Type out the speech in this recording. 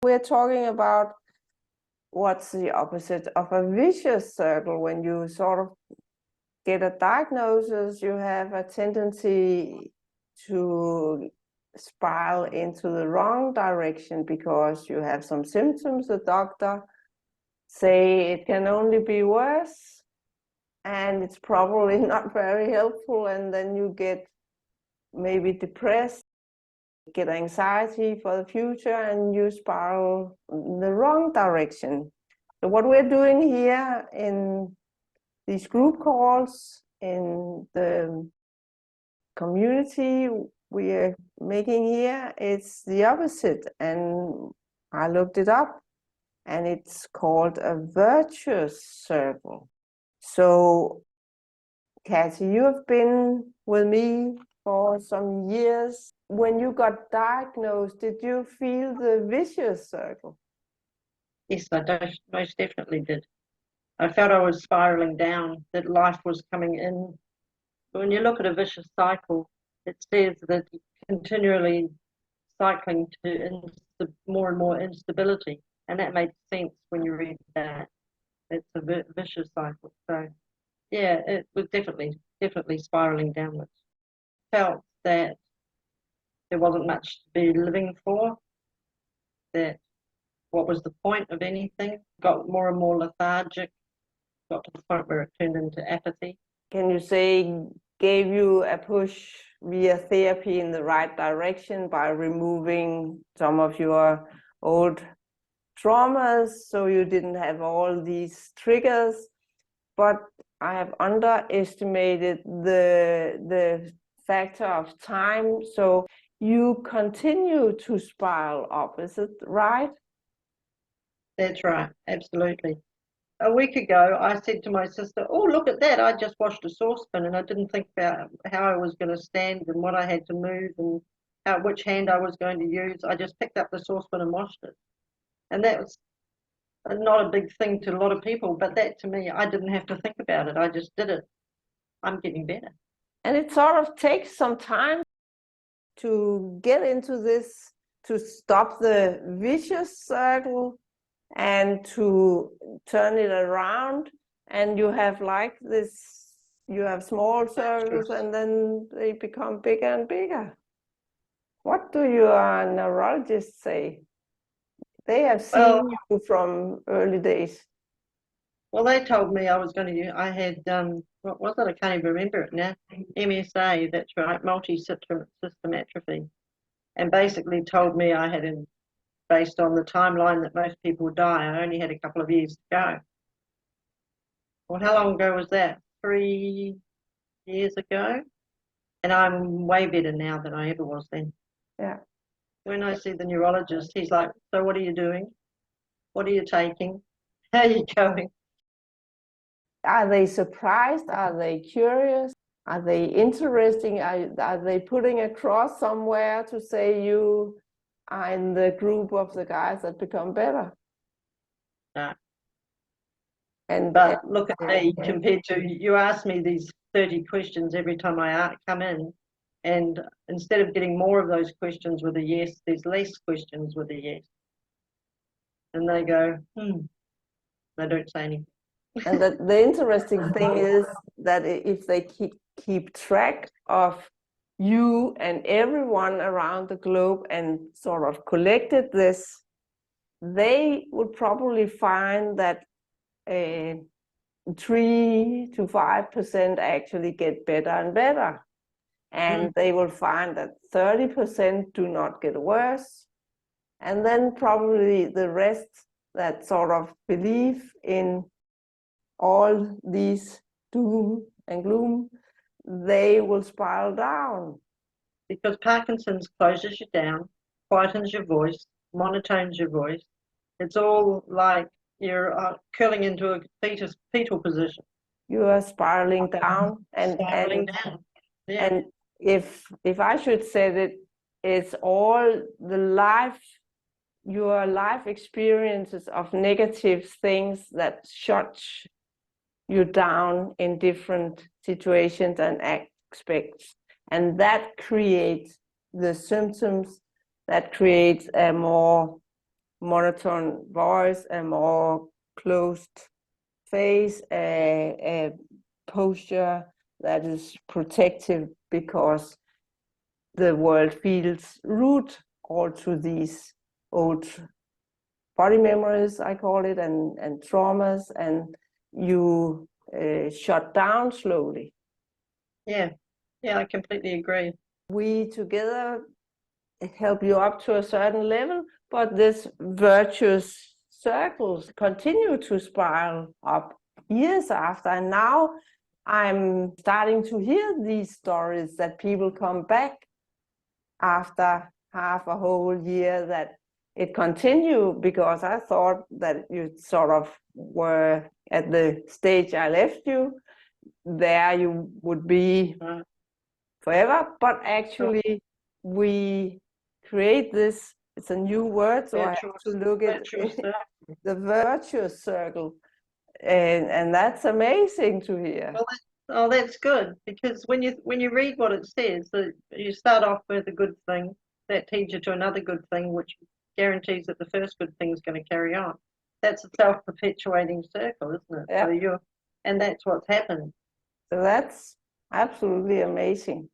We're talking about what's the opposite of a vicious circle. When you sort of get a diagnosis, you have a tendency to spiral into the wrong direction because you have some symptoms. The doctor say it can only be worse, and it's probably not very helpful, and then you get maybe depressed, get anxiety for the future, and you spiral in the wrong direction. So what we're doing here in these group calls, in the community we are making here, it's the opposite. And I looked it up, and it's called a virtuous circle. So, Kathy, you have been with me for some years. When you got diagnosed, did you feel the vicious circle? Yes, I most definitely did. I felt I was spiraling down, that life was coming in. When you look at a vicious cycle, it says that you're continually cycling to more and more instability. And that made sense when you read that. It's a vicious cycle. So, yeah, it was definitely spiraling downwards. Felt that there wasn't much to be living for, that what was the point of anything? Got more and more lethargic, got to the point where it turned into apathy. Can you say gave you a push via therapy in the right direction by removing some of your old traumas so you didn't have all these triggers? But I have underestimated the factor of time. So you continue to spiral up, is it right? That's right, absolutely. A week ago, I said to my sister, oh, look at that. I just washed a saucepan, and I didn't think about how I was going to stand and what I had to move and which hand I was going to use. I just picked up the saucepan and washed it. And that was not a big thing to a lot of people, but that to me, I didn't have to think about it. I just did it. I'm getting better. And it sort of takes some time to get into this, to stop the vicious circle and to turn it around. And you have like this, you have small circles and then they become bigger and bigger. What do your neurologists say? They have seen you from early days. Well, they told me I was going to, I had, what was it? I can't even remember it now. MSA, that's right, multi-system atrophy. And basically told me I had, based on the timeline that most people die, I only had a couple of years to go. Well, how long ago was that? 3 years ago? And I'm way better now than I ever was then. Yeah. When I see the neurologist, he's like, so what are you doing? What are you taking? How are you going? Are they surprised? Are they curious? Are they interesting? Are they putting a cross somewhere to say you are in the group of the guys that become better? No. But look at me compared to, you ask me these 30 questions every time I come in, and instead of getting more of those questions with a yes, there's less questions with a yes. And they go, they don't say anything. And the interesting thing is that if they keep track of you and everyone around the globe and sort of collected this, they would probably find that 3 to 5% actually get better and better. And they will find that 30% do not get worse. And then probably the rest that sort of believe in all these doom and gloom, they will spiral down. Because Parkinson's closes you down, quietens your voice, monotones your voice. It's all like you're curling into a fetal position. You are spiraling down. Down. Yeah. And if I should say that, it's all the your life experiences of negative things that shut you down in different situations and aspects. And that creates the symptoms, that creates a more monotone voice, a more closed face, a posture that is protective because the world feels root all to these old body memories, I call it, and traumas, and you shut down slowly. Yeah, I completely agree. We together help you up to a certain level, but this virtuous circles continue to spiral up years after. And now I'm starting to hear these stories that people come back after half a whole year, that it continued, because I thought that you sort of were at the stage I left you. There you would be forever, but actually we create this, it's a new word, so I have to look at the virtuous circle, and that's amazing to hear. Well, that's good, because when you read what it says, that you start off with a good thing that leads you to another good thing, which guarantees that the first good thing is going to carry on. That's a self-perpetuating circle, isn't it? Yeah. So and that's what's happened. So that's absolutely amazing.